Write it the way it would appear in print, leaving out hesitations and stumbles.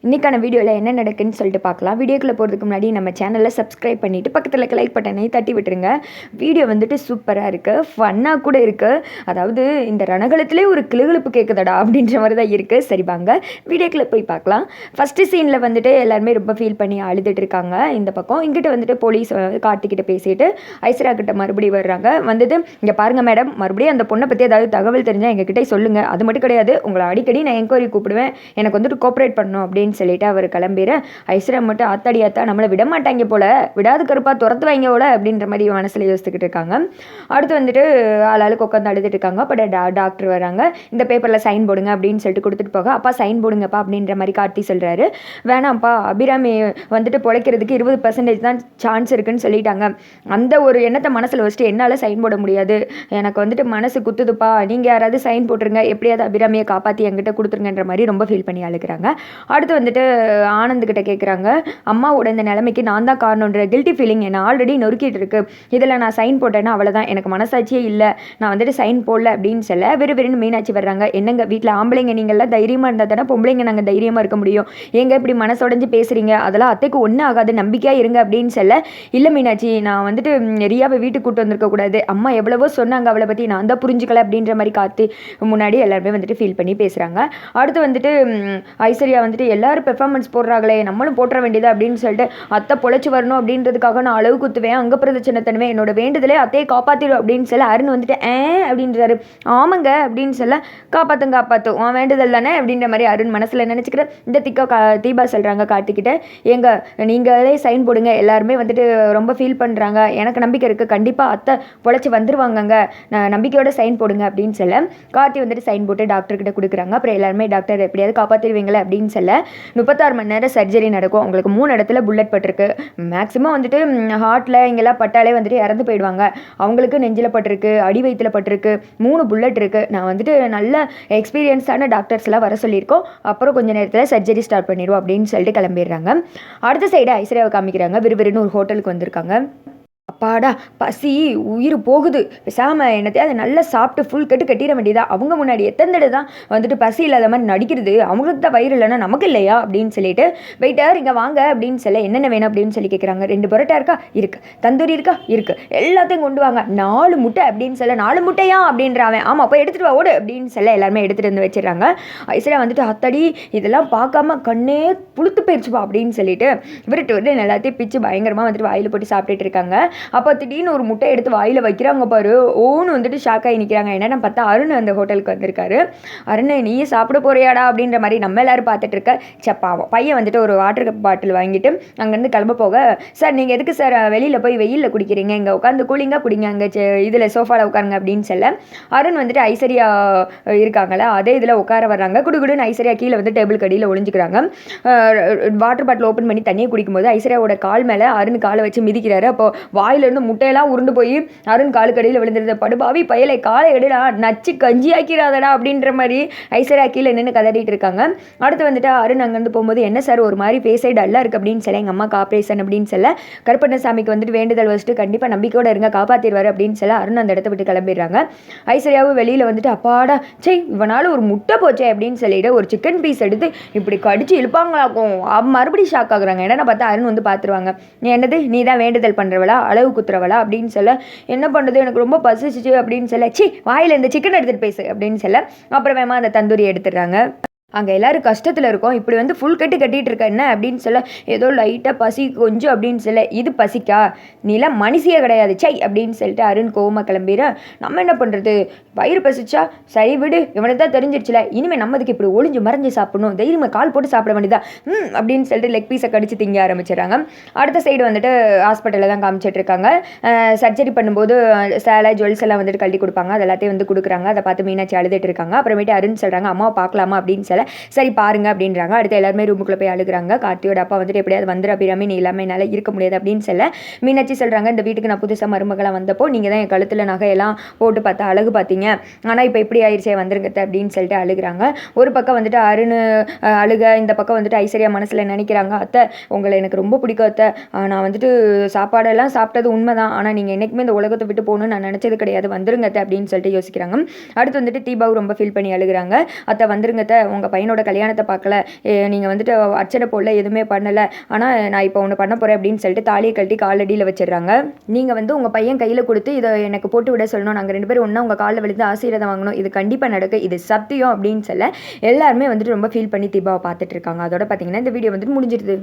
இன்றைக்கான வீடியோவில் என்ன நடக்குன்னு சொல்லிட்டு பார்க்கலாம். வீடியோக்குள்ளே போகிறதுக்கு முன்னாடி நம்ம சேனலை சப்ஸ்கிரைப் பண்ணிவிட்டு பக்கத்தில் இருக்க லைக் பட்டனை தட்டி விட்டுருங்க. வீடியோ வந்துட்டு சூப்பராக இருக்குது, ஃபன்னாக கூட இருக்குது. அதாவது இந்த ரணகலத்திலே ஒரு கிளுகிழப்பு கேட்குதடா அப்படின்ற மாதிரி தான் இருக்குது. சரி வாங்க வீடியோக்குள்ளே போய் பார்க்கலாம். ஃபஸ்ட்டு சீனில் வந்துட்டு எல்லாருமே ரொம்ப ஃபீல் பண்ணி அழுதுட்டு இருக்காங்க. இந்த பக்கம் இங்கிட்ட வந்துட்டு போலீஸ் கார்த்திகிட்ட பேசிட்டு ஐஸ்வர்யா கிட்ட மறுபடியும் வர்றாங்க. வந்துட்டு இங்கே பாருங்கள் மேடம், மறுபடியும் அந்த பொண்ணை பற்றி ஏதாவது தகவல் தெரிஞ்சால் எங்ககிட்ட சொல்லுங்கள். அது மட்டும் கிடையாது, உங்களை அடிக்கடி நான் என்கொயரி கூப்பிடுவேன், எனக்கு வந்துட்டு கோஆப்ரேட் பண்ணணும் அப்படின்னு சொல்லிட்டு அவர் கிளம்பிற. ஐஸ்வர்யா மட்டும் ஆத்தாடி ஆத்தா நம்மளை விட மாட்டாங்க போல, விடாது கருப்பா துரத்து வாங்க போல அப்படின்ற மாதிரி மனசில் யோசிச்சுக்கிட்டு இருக்காங்க. அடுத்து வந்துட்டு ஆளாளுக்கு உட்காந்து அழுதுட்டு இருக்காங்க. அப்போ டாக்டர் வராங்க. இந்த பேப்பரில் சைன் போடுங்க அப்படின்னு சொல்லிட்டு கொடுத்துட்டு போக, அப்பா சைன் போடுங்கப்பா அப்படின்ற மாதிரி கார்த்தி சொல்கிறாரு. வேணாம்ப்பா, அபிராமி வந்துட்டு பிழைக்கிறதுக்கு 20% தான் சான்ஸ் இருக்குன்னு சொல்லிட்டாங்க. அந்த ஒரு எண்ணத்தை மனசில் வச்சுட்டு என்னால் சைன் போட முடியாது, எனக்கு வந்துட்டு மனசு குத்துதுப்பா, நீங்கள் யாராவது சைன் போட்டுருங்க, எப்படியாவது அபிராமியை காப்பாற்றி என்கிட்ட கொடுத்துருங்கன்ற மாதிரி ரொம்ப ஃபீல் பண்ணி அழுகிறாங்க. அடுத்து வந்துட்டு ஆனந்த்கிட்ட கேட்குறாங்க, அம்மாவோட இந்த நிலைமைக்கு நான் தான் காரணன்ற கில்ட்டி ஃபீலிங் என்னை ஆல்ரெடி நொறுக்கிட்டு இருக்கு, இதில் நான் சைன் போட்டேன்னா அவ்வளோதான், எனக்கு மனசாட்சியே இல்லை, நான் வந்துட்டு சைன் போடல அப்படின்னு சொல்ல விறுவிறுன்னு மீனாட்சி வர்றாங்க. என்னங்க வீட்டில் ஆம்பளைங்க நீங்கள்லாம் தைரியமாக இருந்தால் தானே பொம்பளைங்க நாங்கள் தைரியமாக இருக்க முடியும், எங்க இப்படி மனசொடைஞ்சு பேசுகிறீங்க, அதெல்லாம் அத்தைக்கு ஒன்றும் ஆகாது, நம்பிக்கையாக இருங்க அப்படின்னு சொல்ல, இல்லை மீனாட்சி நான் வந்துட்டு ரியாவை வீட்டுக்கு கூட்டு வந்திருக்கக்கூடாது, அம்மா எவ்வளவோ சொன்னாங்க அவளை பற்றி, நான் தான் புரிஞ்சுக்கல அப்படின்ற மாதிரி காத்து முன்னாடி எல்லாருமே வந்துட்டு ஃபீல் பண்ணி பேசுகிறாங்க. அடுத்து வந்துட்டு ஐஸ்வர்யா வந்துட்டு எல்லாரும் பெர்ஃபார்மன்ஸ் போடுறாங்களே நம்மளும் போட்டுற வேண்டியது அப்படின்னு சொல்லிட்டு, அத்தை பொழைச்சி வரணும் அப்படின்றதுக்காக நான் அளவு குத்துவேன், அங்கே பிரதட்சணை தனுவேன், என்னோட வேண்டுதலே அத்தையை காப்பாற்றிடும் அப்படின்னு சொல்ல அருண் வந்துட்டு அப்படின்றாரு. ஆமாங்க அப்படின்னு சொல்ல, காப்பாற்றும் அவன் வேண்டுதல் தானே அப்படின்ற மாதிரி அருண் மனசில் நினச்சிக்கிற. இந்த தீபா சொல்கிறாங்க கார்த்திகிட்ட, எங்க நீங்களே சைன் போடுங்க, எல்லாருமே வந்துட்டு ரொம்ப ஃபீல் பண்ணுறாங்க, எனக்கு நம்பிக்கை இருக்குது, கண்டிப்பாக அத்தை பொழைச்சி வந்துருவாங்கங்க, நான் நம்பிக்கையோட சைன் போடுங்க அப்படின்னு சொல்ல கார்த்தி வந்துட்டு சைன் போட்டு டாக்டர்கிட்ட கொடுக்குறாங்க. அப்புறம் எல்லாருமே டாக்டர் எப்படியாவது காப்பாற்றிடுவீங்களே அப்படின்னு சொல்ல 36 மணி நேரம் சர்ஜரி நடக்கும், உங்களுக்கு 3 இடத்துல புல்லட் பட்டிருக்கு, மேக்ஸிமம் வந்துட்டு ஹார்ட்டில் இங்கெல்லாம் பட்டாலே வந்துட்டு இறந்து போயிடுவாங்க, அவங்களுக்கு நெஞ்சில் பட்டிருக்கு, அடி வயிற்றில் பட்டிருக்கு, 3 புல்லட் இருக்குது, நான் வந்துட்டு நல்ல எக்ஸ்பீரியன்ஸான டாக்டர்ஸ்லாம் வர சொல்லியிருக்கோம், அப்புறம் கொஞ்சம் நேரத்தில் சர்ஜரி ஸ்டார்ட் பண்ணிடுவோம் அப்படின்னு சொல்லிட்டு கிளம்பிடுறாங்க. அடுத்த சைடு ஐஸ்வர்யாவை காமிக்கிறாங்க. விறுவிறுன்னு ஒரு ஹோட்டலுக்கு வந்திருக்காங்க. அப்பாடா பசி உயிர் போகுது, பேசாமல் என்னத்தையும் அதை நல்லா சாப்பிட்டு ஃபுல் கட்டிட வேண்டியதா, அவங்க முன்னாடி எத்தனை தடவை தான் வந்துட்டு பசி இல்லாத மாதிரி நடிக்கிறது, அவங்களுக்கு தான் வயிறு இல்லைன்னா நமக்கு இல்லையா அப்படின்னு சொல்லிட்டு, வெயிட்டர் இங்கே வாங்க அப்படின்னு சொல்ல என்னென்ன வேணும் அப்படின்னு சொல்லி கேட்குறாங்க. 2 பரோட்டா இருக்கா, இருக்குது, தந்தூரி இருக்கா, இருக்குது, எல்லாத்தையும் கொண்டு வாங்க, 4 முட்டை அப்படின்னு சொல்ல, 4 முட்டையா அப்படின்றாவன், ஆமாம் அப்போ எடுத்துகிட்டு வா ஓடு அப்படின்னு சொல்ல எல்லாருமே எடுத்துகிட்டு வந்து வச்சிடறாங்க. ஐஸ்வர்யா வந்துட்டு அத்தடி இதெல்லாம் பார்க்காம கண்ணே புளுத்து போயிடுச்சுப்பா அப்படின்னு சொல்லிட்டு விட்டு எல்லாத்தையும் பிச்சு பயங்கரமாக வந்துட்டு வாயில் போட்டு சாப்பிட்டுட்டு இருக்காங்க. அப்போ திடீர்னு ஒரு முட்டை எடுத்து வாயில் வைக்கிறாங்க பாரு, ஓன்னு வந்துட்டு ஷாக் ஆகி நிற்கிறாங்க. என்னென்னு பார்த்தா அருண் அந்த ஹோட்டலுக்கு வந்திருக்காரு. அருண் நீயே சாப்பிட போறியாடா அப்படின்ற மாதிரி நம்ம எல்லாரும் பார்த்துட்டு இருக்க. சப்பாவும் பையன் வந்துட்டு ஒரு வாட்டர் பாட்டில் வாங்கிட்டு அங்கேருந்து கிளம்ப போக, சார் நீங்கள் எதுக்கு சார் வெளியில் போய் வெயிலில் குடிக்கிறீங்க, இங்கே உட்காந்து கூலிங்காக குடிங்க, அங்கே இதில் சோஃபாவில் உட்காருங்க அப்படின்னு சொல்ல அருண் வந்துட்டு ஐஸ்வர்யா இருக்காங்களா அதே இதில் உட்கார வர்றாங்க. குடுகுடுன்னு ஐஸ்வர்யா கீழே வந்து டேபிள் கடியில் ஒளிஞ்சிக்கிறாங்க. வாட்டர் பாட்டில் ஓப்பன் பண்ணி தண்ணியை குடிக்கும்போது ஐஸ்வர்யாவோட கால் மேலே அருண் காலை வச்சு மிதிக்கிறாரு. அப்போ வாயிலிருந்து முட்டையெல்லாம் உருண்டு போய் அருண் காலுக்கடியில் விழுந்துருந்த. படுபாவி பயலை காலை எடுடா, நச்சு கஞ்சி ஆக்கிறாதடா அப்படின்ற மாதிரி ஐஸ்வர்யா கீழே நின்று கதறிட்டு இருக்காங்க. அடுத்து வந்துட்டு அருண் அங்கேருந்து போகும்போது, என்ன சார் ஒரு மாதிரி பேசே டல்லாக இருக்குது அப்படின்னு சொல்ல, எங்கள் அம்மாக்கு ஆப்ரேஷன் அப்படின்னு சொல்ல கருப்பண்ணசாமிக்கு வந்துட்டு வேண்டுதல் வச்சுட்டு கண்டிப்பாக நம்பிக்கையோடு இருங்க காப்பாற்றிடுவார் அப்படின்னு சொல்ல அருண் அந்த இடத்த விட்டு கிளம்பிடுறாங்க. ஐஸ்வர்யாவும் வெளியில் வந்துட்டு அப்பாடா சே இவனால் ஒரு முட்டை போச்சே அப்படின்னு சொல்லிட்டு ஒரு சிக்கன் பீஸ் எடுத்து இப்படி கடிச்சு இழுப்பாங்களாக்கும். மறுபடியும் ஷாக் ஆகுறாங்க. என்னென்ன பார்த்தா அருண் வந்து பார்த்துருவாங்க. நீ என்னது நீ தான் வேண்டுதல் பண்ணுறவளா, அளவு குத்துறவளா அப்படின்னு சொல்ல, என்ன பண்ணுறது எனக்கு ரொம்ப பசிச்சிச்சு அப்படின்னு சொல்ல, சி வாயில் இந்த சிக்கன் எடுத்துகிட்டு பேசு அப்படின்னு சொல்ல அப்புறம் வேமா அந்த தந்தூரி எடுத்துடுறாங்க. அங்கே எல்லோரும் கஷ்டத்தில் இருக்கோம், இப்படி வந்து ஃபுல் கட்டிகிட்டு இருக்க என்ன அப்படின்னு சொல்ல, ஏதோ லைட்டாக பசி கொஞ்சம் அப்படின்னு சொல்ல, இது பசிக்கா நீலாம் மனுஷியே கிடையாது சை அப்படின்னு சொல்லிட்டு அருண் கோவமாக கிளம்பிட. நம்ம என்ன பண்ணுறது, வயிறு பசிச்சா சரி விடு, இவனுக்கு தான் தெரிஞ்சிருச்சுல, இனிமேல் நம்மதுக்கு இப்படி ஒளிஞ்சு மறைஞ்சு சாப்பிடணும், தைரியமாக கால் போட்டு சாப்பிட வேண்டியதா அப்படின்னு சொல்லிட்டு லெக் பீஸை கடிச்சு திங்க ஆரம்பிச்சிடறாங்க. அடுத்த சைடு வந்துட்டு ஹாஸ்பிட்டலில் தான் காமிச்சிட்டு இருக்காங்க. சர்ஜரி பண்ணும்போது சேலை ஜுவல்ஸ் எல்லாம் வந்துட்டு கழட்டி கொடுப்பாங்க, அது எல்லாத்தையும் வந்து கொடுக்குறாங்க. அதை பார்த்து மீனாட்சி அழுதுட்டு இருக்காங்க. அப்புறமேட்டு அருண் சொல்கிறாங்க, அம்மாவை பார்க்கலாமா அப்படின்னு சொல்ல, சரி பாருங்க அப்படின்றாங்க. அடுத்து எல்லாருமே ரூமுக்குள்ளே போய் அழுகுறாங்க. கார்த்தியோட அப்பா வந்துட்டு எப்படியாவது வந்துரு அபிராமி, நீ இல்லாமல் என்னால் இருக்க முடியாது அப்படின்னு சொல்ல மீனாட்சி சொல்கிறாங்க, இந்த வீட்டுக்கு நான் புதுசாக மருமகளாக வந்தப்போ நீங்கள் தான் என் கழுத்தில் நகையெல்லாம் போட்டு பார்த்தா அழகு பார்த்தீங்க, ஆனால் இப்போ இப்படி ஆயிடுச்சே வந்துருங்க அப்படின்னு சொல்லிட்டு அழுகுறாங்க. ஒரு பக்கம் வந்துட்டு அருண் அழுக, இந்த பக்கம் வந்துட்டு ஐஸ்வர்யா மனசில் நினைக்கிறாங்க, அத்தை உங்களை எனக்கு ரொம்ப பிடிக்கும் அத்தை, நான் வந்துட்டு சாப்பாடெல்லாம் சாப்பிட்டது உண்மைதான், ஆனால் நீங்கள் என்றைக்குமே இந்த உலகத்தை விட்டு போகணும்னு நான் நினச்சது கிடையாது, வந்துருங்க அத்தை அப்படின்னு சொல்லிட்டு யோசிக்கிறாங்க. அடுத்து வந்துட்டு தீபாவும் ரொம்ப ஃபீல் பண்ணி அழுகுறாங்க. அத்தை வந்துருங்க அத்தை, உங்கள் எங்கள் பையனோட கல்யாணத்தை பார்க்கல, நீங்கள் வந்துட்டு அர்ச்சனை போடல, எதுவுமே பண்ணலை, ஆனால் நான் இப்போ ஒன்று பண்ண போகிறேன் அப்படின்னு சொல்லிட்டு தாலியை கழட்டி காலடியில் வச்சிடுறாங்க. நீங்கள் வந்து உங்கள் பையன் கையில் கொடுத்து இதை எனக்கு போட்டு விட சொல்லணும், நாங்கள் 2 பேரும் ஒன்றா உங்கள் காலில் விழுந்து ஆசீர்வாதம் வாங்கணும், இது கண்டிப்பாக நடக்கும், இது சத்தியம் அப்படின்னு சொல்ல எல்லாருமே வந்துட்டு ரொம்ப ஃபீல் பண்ணி தீபாவை பார்த்துட்டு இருக்காங்க. அதோட பார்த்தீங்கன்னா இந்த வீடியோ வந்துட்டு முடிஞ்சிருது.